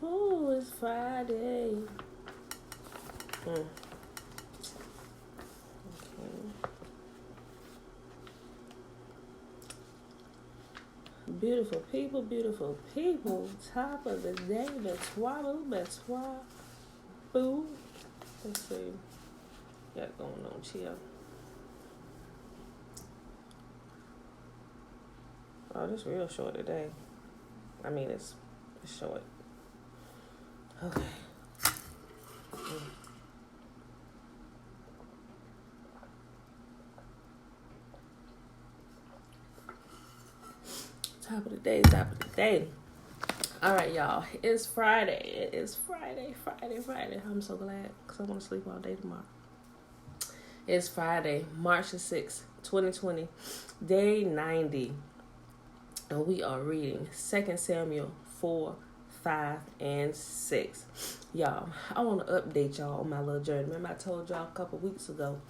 Oh, it's Friday. Okay. Beautiful people. Top of the day, boo. Let's see. Got going on, chill. Oh, this real short today. I mean, it's short. Okay. Top of the day. All right, y'all. It's Friday. It is Friday. I'm so glad because I want to sleep all day tomorrow. It's Friday, March the 6th, 2020, day 90. And we are reading 2 Samuel 4, 5, and 6. Y'all, I want to update y'all on my little journey. Remember I told y'all a couple weeks ago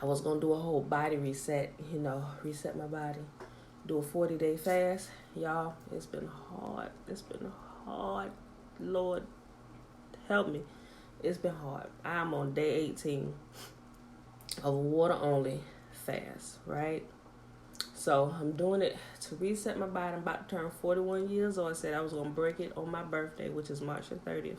I was going to do a whole body reset, reset my body. Do a 40-day fast. Y'all, it's been hard. Lord, help me. It's been hard. I'm on day 18 of a water-only fast, right? So I'm doing it to reset my body. I'm about to turn 41 years old. I said I was going to break it on my birthday, which is March the 30th.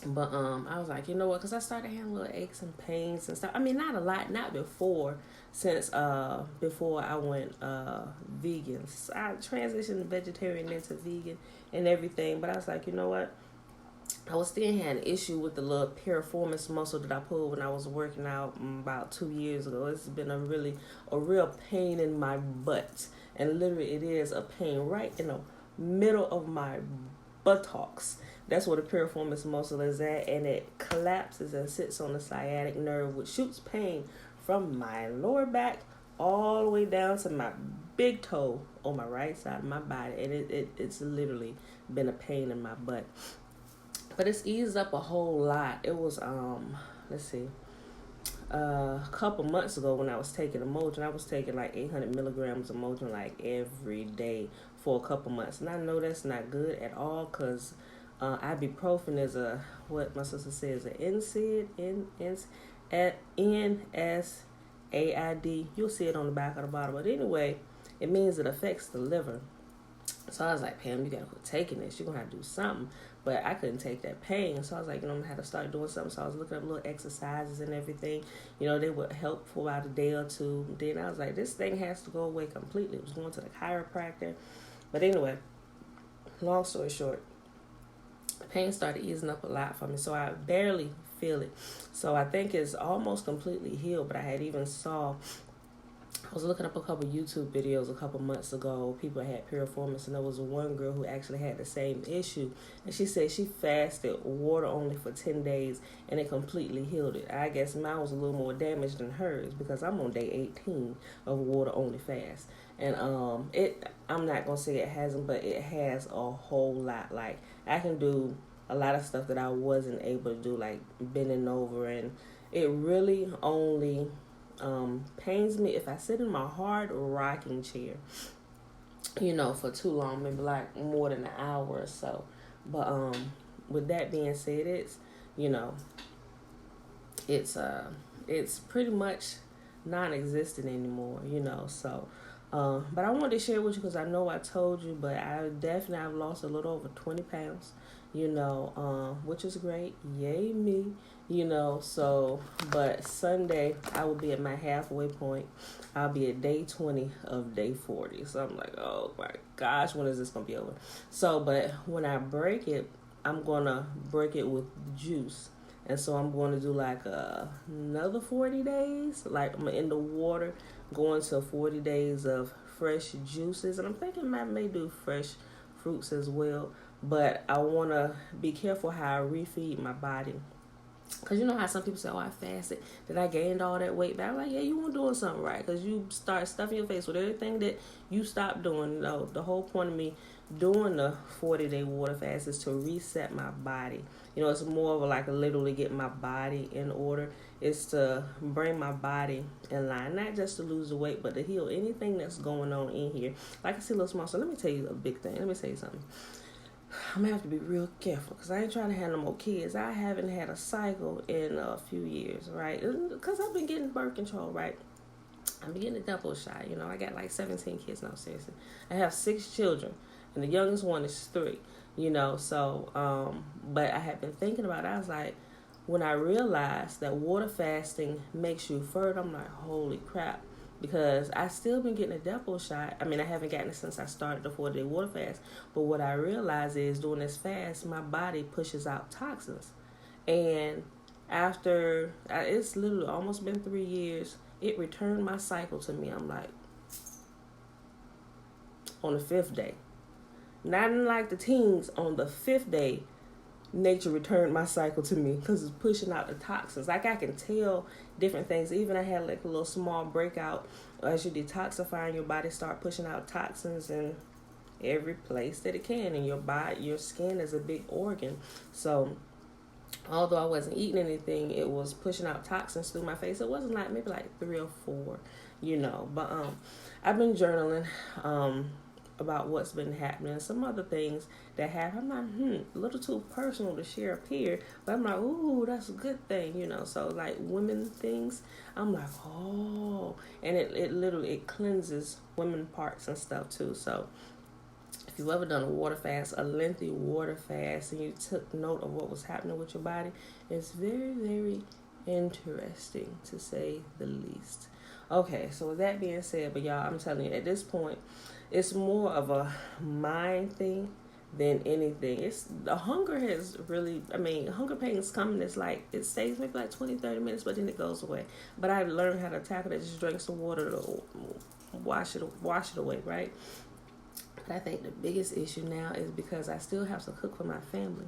But I was like, you know what? Because I started having little aches and pains and stuff. I mean, not a lot, not before. Since before I went vegan, so I transitioned the vegetarian into vegan and everything. But I was like, you know what? I was still having an issue with the little piriformis muscle that I pulled when I was working out about 2 years ago. It's been a real pain in my butt, and literally it is a pain right in the middle of my buttocks. That's where the piriformis muscle is at, and it collapses and sits on the sciatic nerve, which shoots pain from my lower back all the way down to my big toe on my right side of my body, and it's literally been a pain in my butt. But it's eased up a whole lot. It was a couple months ago when I was taking Motrin. I was taking like 800 milligrams of Motrin like every day for a couple months, and I know that's not good at all because ibuprofen is what my sister says, an NSAID. You'll see it on the back of the bottle. But anyway, it means it affects the liver. So I was like, Pam, you got to quit taking this. You're going to have to do something. But I couldn't take that pain. So I was like, I'm going to have to start doing something. So I was looking up little exercises and everything. They would help for about a day or two. Then I was like, this thing has to go away completely. It was going to the chiropractor. But anyway, long story short, the pain started easing up a lot for me. So I barely feel it. So I think it's almost completely healed. But I was looking up a couple YouTube videos a couple months ago. People had piriformis, and there was one girl who actually had the same issue. And she said she fasted water only for 10 days, and it completely healed it. I guess mine was a little more damaged than hers because I'm on day 18 of water only fast. And I'm not going to say it hasn't, but it has a whole lot. Like, I can do a lot of stuff that I wasn't able to do, like bending over. And it really only pains me if I sit in my hard rocking chair, for too long, maybe like more than an hour or so. But with that being said, it's pretty much non-existent anymore, so but I wanted to share with you because I know I told you, but I've lost a little over 20 pounds, which is great. Yay me. So, but Sunday I will be at my halfway point. I'll be at day 20 of day 40. So I'm like, oh my gosh, when is this going to be over? So, but when I break it, I'm going to break it with juice. And so I'm going to do like another 40 days. Like I'm in the water, going to 40 days of fresh juices. And I'm thinking I may do fresh fruits as well. But I want to be careful how I refeed my body. Because you know how some people say, oh, I fasted, then I gained all that weight back. I'm like, yeah, you weren't doing something right because you start stuffing your face with everything that you stopped doing. The whole point of me doing the 40-day water fast is to reset my body It's more of like a literally get my body in order. It's to bring my body in line, not just to lose the weight, but to heal anything that's going on in here. Like I see a little small. So let me tell you a big thing. Let me tell you something. I'm gonna have to be real careful because I ain't trying to have no more kids. I haven't had a cycle in a few years, right? Because I've been getting birth control, right? I'm getting a double shot. I got like 17 kids now, seriously. I have 6 children, and the youngest one is 3, so, but I had been thinking about it. I was like, when I realized that water fasting makes you fertile, I'm like, holy crap. Because I still been getting a double shot. I mean, I haven't gotten it since I started the 4-day water fast. But what I realized is during this fast, my body pushes out toxins. And after, it's literally almost been 3 years, it returned my cycle to me. I'm like, on the 5th day. Not like the teens, on the 5th day, nature returned my cycle to me because it's pushing out the toxins. Like I can tell different things. Even I had like a little small breakout as you detoxify, your body start pushing out toxins in every place that it can. And your body, your skin is a big organ. So although I wasn't eating anything, it was pushing out toxins through my face. It wasn't like maybe like 3 or 4, But I've been journaling about what's been happening. Some other things that happen. I'm like, a little too personal to share up here. But I'm like, ooh, that's a good thing, So like women things, I'm like, oh. And it literally, it cleanses women parts and stuff too. So if you've ever done a water fast, a lengthy water fast, and you took note of what was happening with your body, it's very, very interesting to say the least. Okay, so with that being said, but y'all, I'm telling you, at this point, it's more of a mind thing than anything. It's the hunger has really, hunger pains coming. It's like, it stays maybe like 20-30 minutes, but then it goes away. But I learned how to tackle it. Just drink some water to wash it away, right? But I think the biggest issue now is because I still have to cook for my family.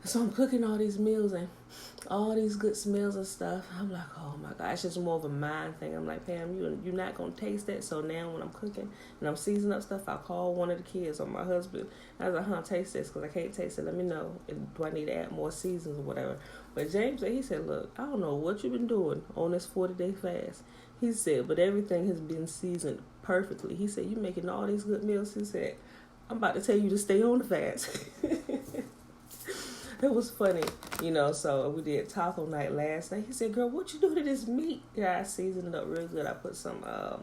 So I'm cooking all these meals and all these good smells and stuff. I'm like, oh my God, it's just more of a mind thing. I'm like, Pam, you're not going to taste that. So now when I'm cooking and I'm seasoning up stuff, I call one of the kids or my husband. I was like, taste this because I can't taste it. Let me know. Do I need to add more seasons or whatever? But James, he said, look, I don't know what you've been doing on this 40-day fast. He said, but everything has been seasoned perfectly. He said, you making all these good meals. He said, I'm about to tell you to stay on the fast. It was funny, so we did taco night last night. He said, girl, what you do to this meat? Yeah, I seasoned it up real good. I put some a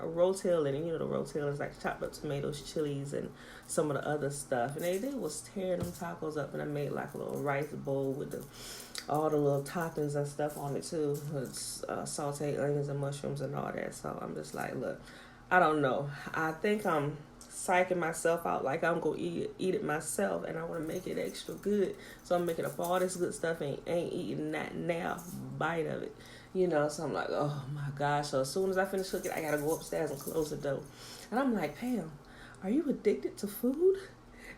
rotel in it. The rotel is like chopped up tomatoes, chilies, and some of the other stuff. And they was tearing them tacos up, and I made like a little rice bowl with all the little toppings and stuff on it too. Sauteed onions and mushrooms and all that. So I'm just like, look, I don't know. I think I'm psyching myself out like I'm gonna eat it myself, and I want to make it extra good. So I'm making up all this good stuff and ain't eating that now bite of it, So I'm like, oh my gosh. So as soon as I finish cooking, I gotta go upstairs and close the door. And I'm like, Pam, are you addicted to food?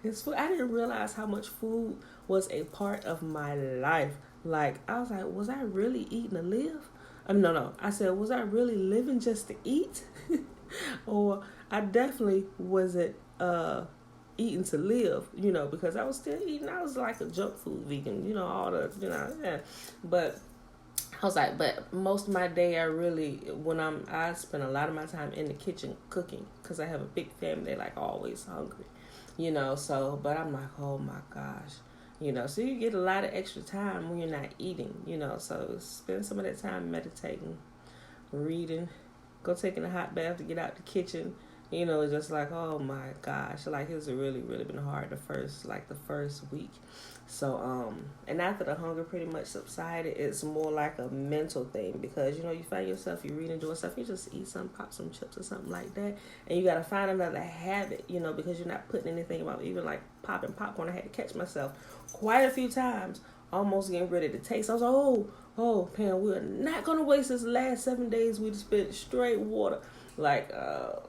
It's food. I didn't realize how much food was a part of my life. Like, I was like, was I really eating to live? No. I said, was I really living just to eat? Or I definitely wasn't eating to live, because I was still eating. I was like a junk food vegan, yeah. But I was like, but most of my day, I spend a lot of my time in the kitchen cooking because I have a big family. They're like always hungry, so, but I'm like, oh my gosh, so you get a lot of extra time when you're not eating, so spend some of that time meditating, reading, go taking a hot bath to get out the kitchen, just like, oh my gosh, like it's really, really been hard the first week. So, and after the hunger pretty much subsided, it's more like a mental thing because, you find yourself, you're reading, doing stuff, you just eat some, pop some chips or something like that. And you got to find another habit, because you're not putting anything about, even like popping popcorn. I had to catch myself quite a few times, almost getting ready to taste. I was like, oh, Pam, we're not going to waste this last 7 days we spent straight water. Like,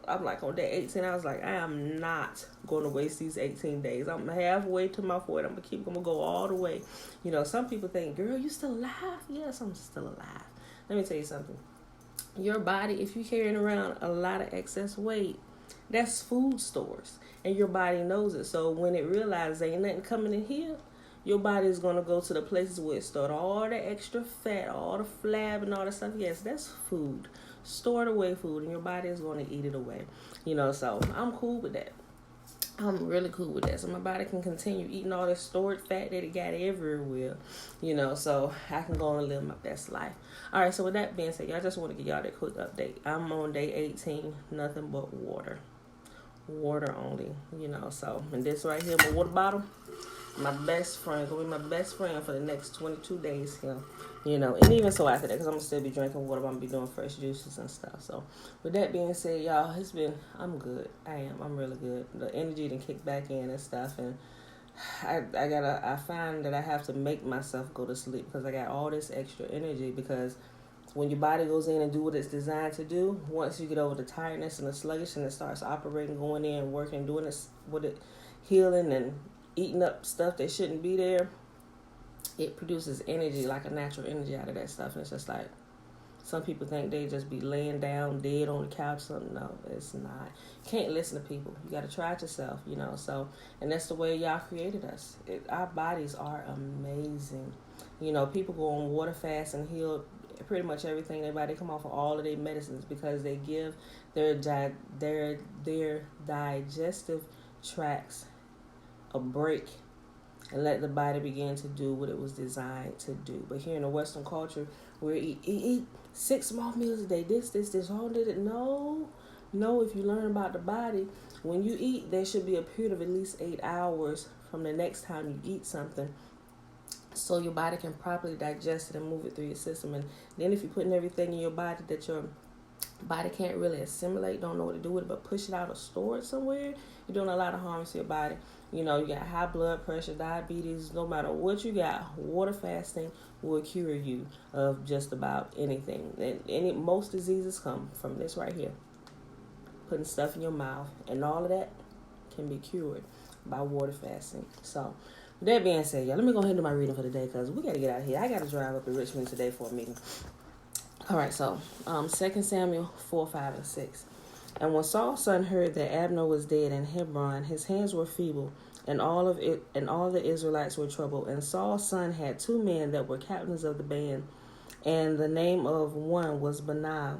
I'm like on day 18, I was like, I am not going to waste these 18 days. I'm halfway to my 40. I'm going to go all the way. Some people think, girl, you still alive? Yes, I'm still alive. Let me tell you something. Your body, if you're carrying around a lot of excess weight, that's food stores. And your body knows it. So when it realizes ain't nothing coming in here, your body is going to go to the places where it stored all the extra fat, all the flab and all that stuff. Yes, that's food. Stored away food, and your body is going to eat it away. So I'm cool with that. I'm really cool with that. So my body can continue eating all this stored fat that it got everywhere, so I can go and live my best life. All right, so with that being said, y'all, just want to give y'all that quick update. I'm on day 18, nothing but water. Water only, so. And this right here, my water bottle, my best friend, gonna be my best friend for the next 22 days here. And even so after that, because I'm going to still be drinking water, I'm going to be doing fresh juices and stuff. So, with that being said, y'all, I'm good. I'm really good. The energy done kick back in and stuff, and I find that I have to make myself go to sleep because I got all this extra energy, because when your body goes in and do what it's designed to do, once you get over the tiredness and the sluggish and it starts operating, going in, working, doing this with it, healing and eating up stuff that shouldn't be there, it produces energy, like a natural energy out of that stuff. And it's just like, some people think they just be laying down dead on the couch or something. No, it's not. You can't listen to people. You got to try it yourself, So, and that's the way y'all created us. Our bodies are amazing. People go on water fast and heal pretty much everything. Everybody come off of all of their medicines because they give their digestive tracts a break and let the body begin to do what it was designed to do. But here in the Western culture, we eat 6 small meals a day. This, all did it. No. If you learn about the body, when you eat, there should be a period of at least 8 hours from the next time you eat something, so your body can properly digest it and move it through your system. And then if you're putting everything in your body that your body can't really assimilate, don't know what to do with it, but push it out or store it somewhere, you're doing a lot of harm to your body. You got high blood pressure, diabetes, no matter what you got, water fasting will cure you of just about anything. And most diseases come from this right here, putting stuff in your mouth, and all of that can be cured by water fasting. So, with that being said, y'all, let me go ahead and do my reading for the day, because we got to get out of here. I got to drive up to Richmond today for a meeting. All right, so 2 Samuel 4, 5, and 6. And when Saul's son heard that Abner was dead in Hebron, his hands were feeble, and all the Israelites were troubled. And Saul's son had 2 men that were captains of the band, and the name of one was Benaiah,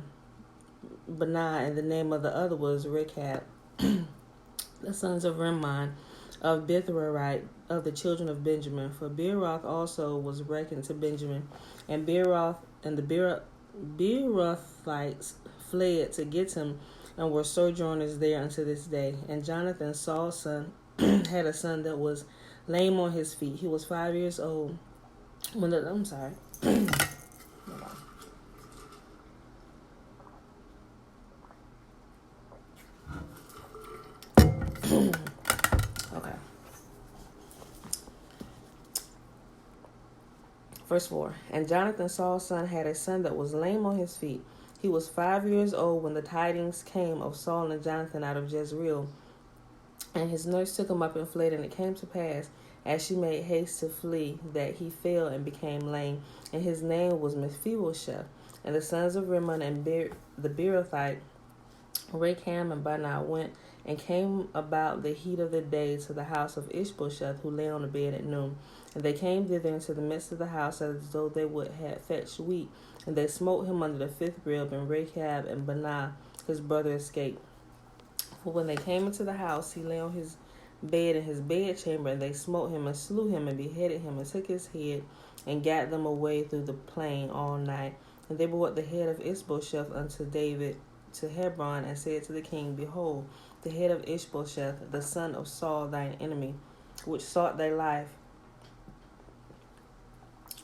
and the name of the other was Rechab, the sons of Rimmon, of Bithraite, of the children of Benjamin. For Beeroth also was reckoned to Benjamin, and Beeroth and the Beerothites fled to Gittim, and were sojourners there unto this day. And Jonathan, Saul's son, had a son that was lame on his feet. He was 5 years old when okay. Verse 4. And Jonathan, Saul's son, had a son that was lame on his feet. He was 5 years old when the tidings came of Saul and Jonathan out of Jezreel. And his nurse took him up and fled. And it came to pass, as she made haste to flee, that he fell and became lame. And his name was Mephibosheth. And the sons of Rimmon and the Beerothite, Recham and Baanah, went and came about the heat of the day to the house of Ishbosheth, who lay on the bed at noon. And they came thither into the midst of the house, as though they would have fetched wheat. And they smote him under the 5th rib, and Rechab and Baanah his brother escaped. For when they came into the house, he lay on his bed in his bedchamber, and they smote him and slew him and beheaded him and took his head and gat them away through the plain all night. And they brought the head of Ishbosheth unto David to Hebron, and said to the king, Behold, the head of Ishbosheth, the son of Saul, thine enemy, which sought thy life,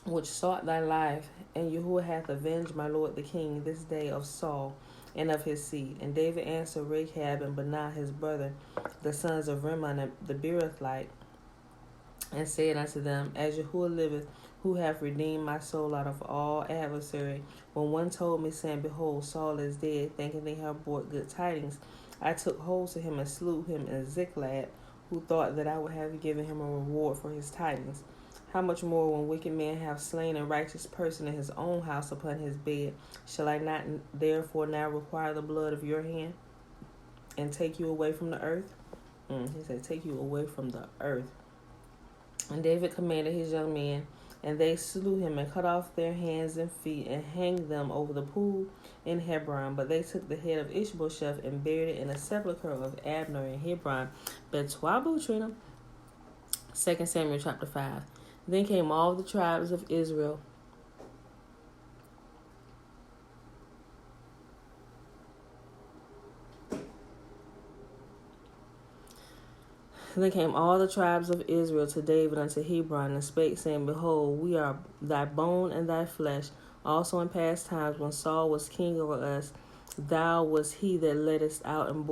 and Yahuwah hath avenged my lord the king this day of Saul and of his seed. And David answered Rechab and Baanah his brother, the sons of Rimmon and the Beerothite, and said unto them, As Yahuwah liveth, who hath redeemed my soul out of all adversary, when one told me, saying, Behold, Saul is dead, thinking they have brought good tidings, I took hold to him and slew him in Ziklag, who thought that I would have given him a reward for his tidings. How much more, when wicked men have slain a righteous person in his own house upon his bed, shall I not therefore now require the blood of your hand, and take you away from the earth? He said, take you away from the earth. And David commanded his young men, and they slew him and cut off their hands and feet and hanged them over the pool in Hebron. But they took the head of Ishbosheth and buried it in a sepulchre of Abner in Hebron. Betwabu Trina. 2 Samuel chapter 5. Then came all the tribes of Israel. Then came all the tribes of Israel to David unto Hebron, and spake, saying, Behold, we are thy bone and thy flesh. Also in past times, when Saul was king over us, thou wast he that leddest out and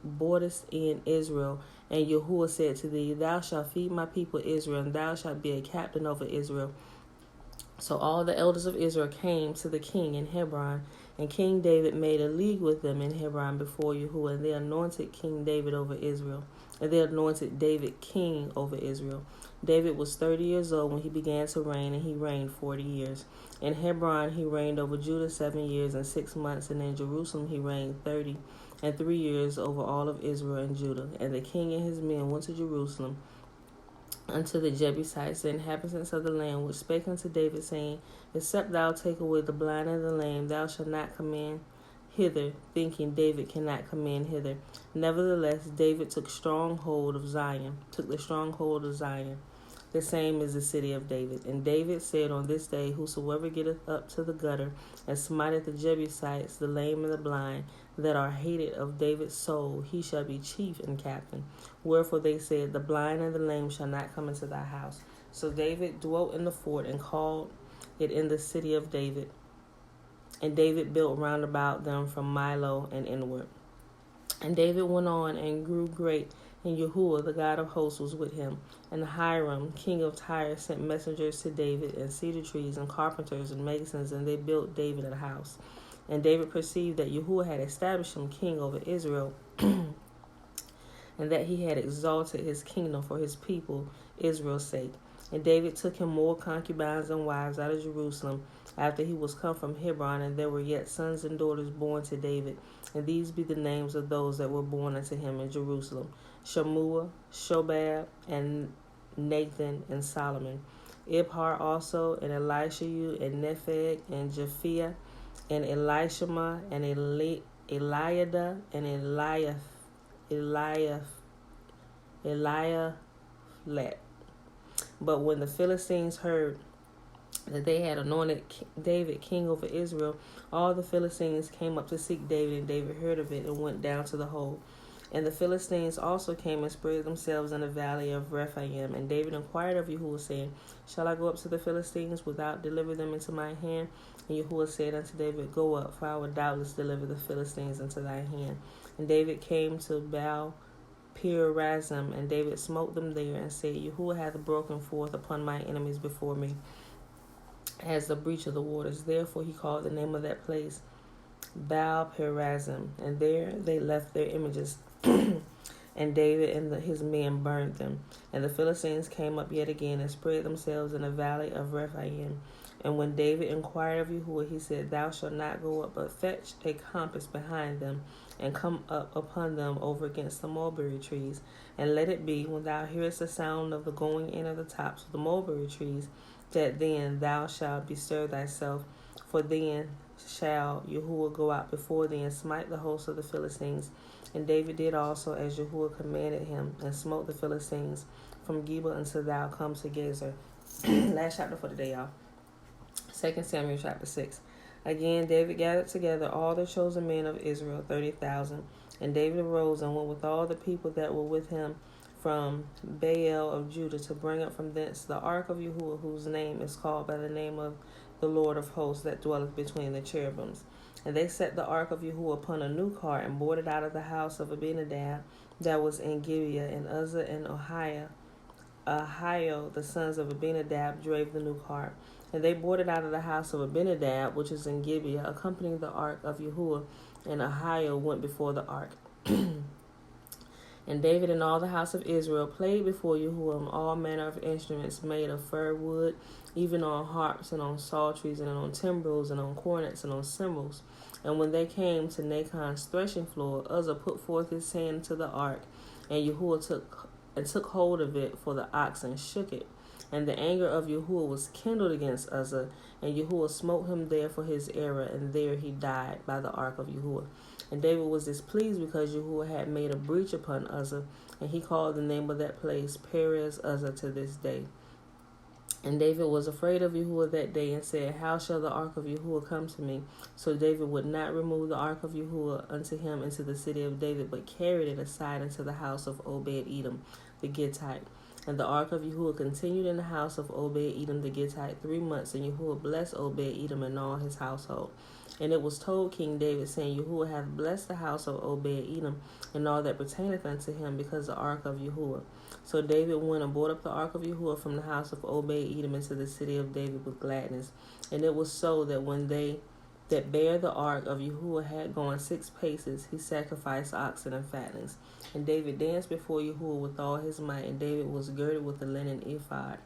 boardest in Israel. And Yahuwah said to thee, Thou shalt feed my people Israel, and thou shalt be a captain over Israel. So all the elders of Israel came to the king in Hebron, and King David made a league with them in Hebron before Yahuwah, and they anointed King David over Israel. And they anointed David king over Israel. David was 30 years old when he began to reign, and he reigned 40 years. In Hebron he reigned over Judah 7 years and 6 months, and in Jerusalem he reigned 30 years over all of Israel and Judah. And the king and his men went to Jerusalem unto the Jebusites, the inhabitants of the land, which spake unto David, saying, Except thou take away the blind and the lame, thou shalt not come in hither, thinking David cannot come in hither. Nevertheless, David took the stronghold of Zion. The same is the city of David. And David said on this day, Whosoever getteth up to the gutter, and smiteth the Jebusites, the lame and the blind, that are hated of David's soul, he shall be chief and captain. Wherefore they said, The blind and the lame shall not come into thy house. So David dwelt in the fort, and called it in the city of David. And David built round about them from Milo and inward. And David went on and grew great, and Yahuwah, the God of hosts, was with him. And Hiram, king of Tyre, sent messengers to David, and cedar trees, and carpenters, and masons, and they built David a house. And David perceived that Yahuwah had established him king over Israel, and that he had exalted his kingdom for his people Israel's sake. And David took him more concubines and wives out of Jerusalem, after he was come from Hebron, and there were yet sons and daughters born to David. And these be the names of those that were born unto him in Jerusalem: Shammua, Shobab, and Nathan, and Solomon. Ibhar also, and Elishahu, and Nepheg, and Japhiah, and Elishama, and Eliada, and Eliaphilet. But when the Philistines heard that they had anointed David king over Israel, all the Philistines came up to seek David, and David heard of it and went down to the hold. And the Philistines also came and spread themselves in the valley of Rephaim. And David inquired of Yahuwah, saying, Shall I go up to the Philistines without deliver them into my hand? And Yahuwah said unto David, Go up, for I will doubtless deliver the Philistines into thy hand. And David came to Baal Perazim, and David smote them there, and said, Yahuwah hath broken forth upon my enemies before me, as the breach of the waters. Therefore he called the name of that place Baal Perazim, and there they left their images. And David and his men burned them. And the Philistines came up yet again and spread themselves in the valley of Rephaim. And when David inquired of Yahuwah, he said, Thou shalt not go up, but fetch a compass behind them, and come up upon them over against the mulberry trees. And let it be, when thou hearest the sound of the going in of the tops of the mulberry trees, that then thou shalt bestir thyself, for then shall Yahuwah go out before thee and smite the host of the Philistines. And David did also as Yahuwah commanded him, and smote the Philistines from Geba until thou come to Gezer. Last chapter for the day, y'all. 2 Samuel chapter 6. Again, David gathered together all the chosen men of Israel, 30,000. And David arose and went with all the people that were with him from Baal of Judah, to bring up from thence the ark of Yahuwah, whose name is called by the name of the Lord of hosts, that dwelleth between the cherubims. And they set the ark of Yahuwah upon a new cart, and brought it out of the house of Abinadab that was in Gibeah. And Uzzah and Ahio, the sons of Abinadab, drave the new cart. And they brought it out of the house of Abinadab, which is in Gibeah, accompanying the ark of Yahuwah. And Ahio went before the ark. And David and all the house of Israel played before Yahuwah on all manner of instruments made of fir wood, even on harps and on psalteries and on timbrels and on cornets and on cymbals. And when they came to Nachon's threshing floor, Uzzah put forth his hand to the ark, and Yahuwah took hold of it, for the oxen shook it. And the anger of Yahuwah was kindled against Uzzah, and Yahuwah smote him there for his error, and there he died by the ark of Yahuwah. And David was displeased because Yahuwah had made a breach upon Uzzah, and he called the name of that place Perez Uzzah to this day. And David was afraid of Yahuwah that day and said, How shall the ark of Yahuwah come to me? So David would not remove the ark of Yahuwah unto him into the city of David, but carried it aside into the house of Obed-Edom the Gittite. And the ark of Yahuwah continued in the house of Obed-Edom the Gittite 3 months, and Yahuwah blessed Obed-Edom and all his household. And it was told King David, saying, Yahuwah hath blessed the house of Obed-Edom and all that pertaineth unto him, because the ark of Yahuwah. So David went and brought up the ark of Yahuwah from the house of Obed-Edom into the city of David with gladness. And it was so that when they that bare the ark of Yahuwah had gone 6 paces, he sacrificed oxen and fattenings. And David danced before Yahuwah with all his might, and David was girded with a linen ephod.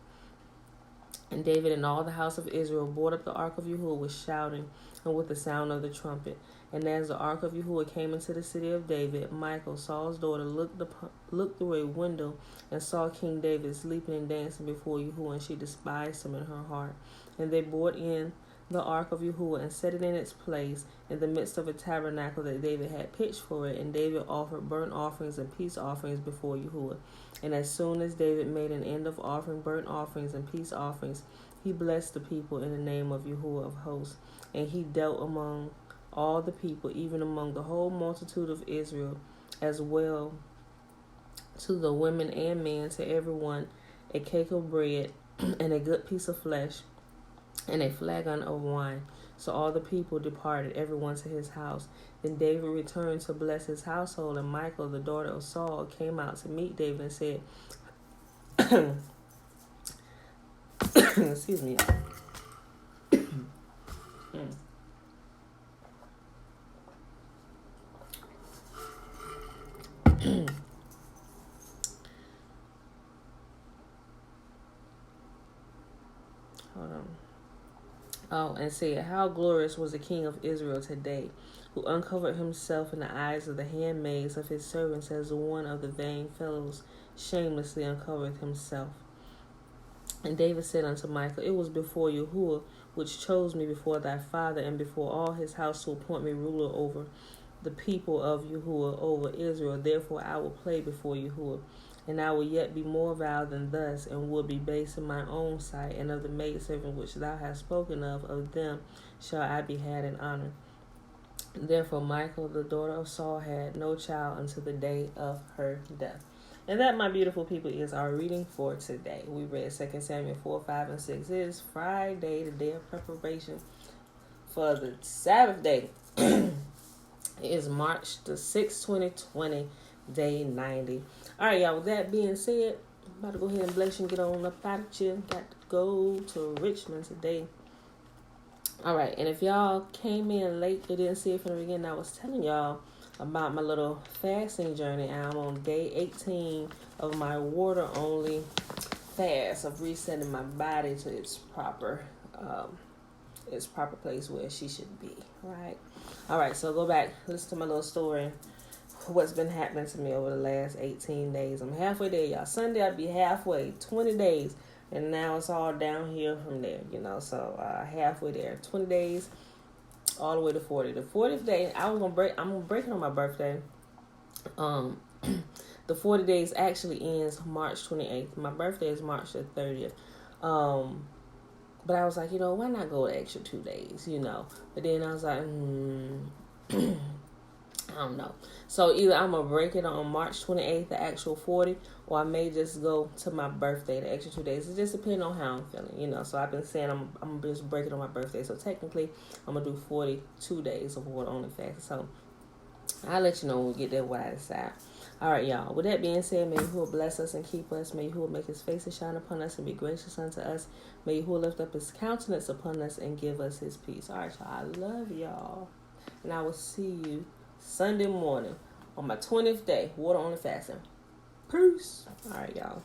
And David and all the house of Israel brought up the ark of Yahuwah with shouting and with the sound of the trumpet. And as the ark of Yahuwah came into the city of David, Michal, Saul's daughter, looked through a window and saw King David sleeping and dancing before Yahuwah, and she despised him in her heart. And they brought in the ark of Yahuwah and set it in its place in the midst of a tabernacle that David had pitched for it. And David offered burnt offerings and peace offerings before Yahuwah. And as soon as David made an end of offering burnt offerings and peace offerings, he blessed the people in the name of Yahuwah of hosts. And he dealt among all the people, even among the whole multitude of Israel, as well to the women and men, to everyone a cake of bread and a good piece of flesh and a flagon of wine. So all the people departed, everyone to his house. Then David returned to bless his household, and Michal, the daughter of Saul, came out to meet David and said, excuse me. Hold on. Oh, and said, How glorious was the king of Israel today, who uncovered himself in the eyes of the handmaids of his servants, as one of the vain fellows shamelessly uncovered himself. And David said unto Michal, It was before Yahuwah, which chose me before thy father and before all his house, to appoint me ruler over the people of Yahuwah, over Israel. Therefore I will play before Yahuwah. And I will yet be more vile than thus, and will be base in my own sight. And of the maidservant which thou hast spoken of them shall I be had in honor. Therefore Michal, the daughter of Saul, had no child until the day of her death. And that, my beautiful people, is our reading for today. We read 2 Samuel 4, 5, and 6. It is Friday, the day of preparation for the Sabbath day. It is March the 6th, 2020, day 90. All right, y'all, with that being said, I'm about to go ahead and bless you and get on up out of you. Got to go to Richmond today. All right, and if y'all came in late, you didn't see it from the beginning, I was telling y'all about my little fasting journey. I'm on day 18 of my water-only fast of resetting my body to its proper place where she should be, right? All right, so go back, listen to my little story, what's been happening to me over the last 18 days. I'm halfway there, y'all. Sunday, I'll be halfway, 20 days, and now it's all downhill from there, so halfway there, 20 days, all the way to 40. The 40th day, I'm gonna break it on my birthday. The 40 days actually ends March 28th. My birthday is March the 30th. But I was like, why not go the extra 2 days, But then I was like, I don't know. So either I'm going to break it on March 28th, the actual 40, or I may just go to my birthday, the extra 2 days. It just depends on how I'm feeling, So I've been saying I'm going to just break it on my birthday. So technically, I'm going to do 42 days of water only fast. So I'll let you know when we get there what I decide. All right, y'all. With that being said, may Yahuwah bless us and keep us. May Yahuwah make his face to shine upon us and be gracious unto us. May Yahuwah lift up his countenance upon us and give us his peace. All right, y'all. I love y'all. And I will see you Sunday morning on my 20th day, water only fasting. Peace. All right, y'all.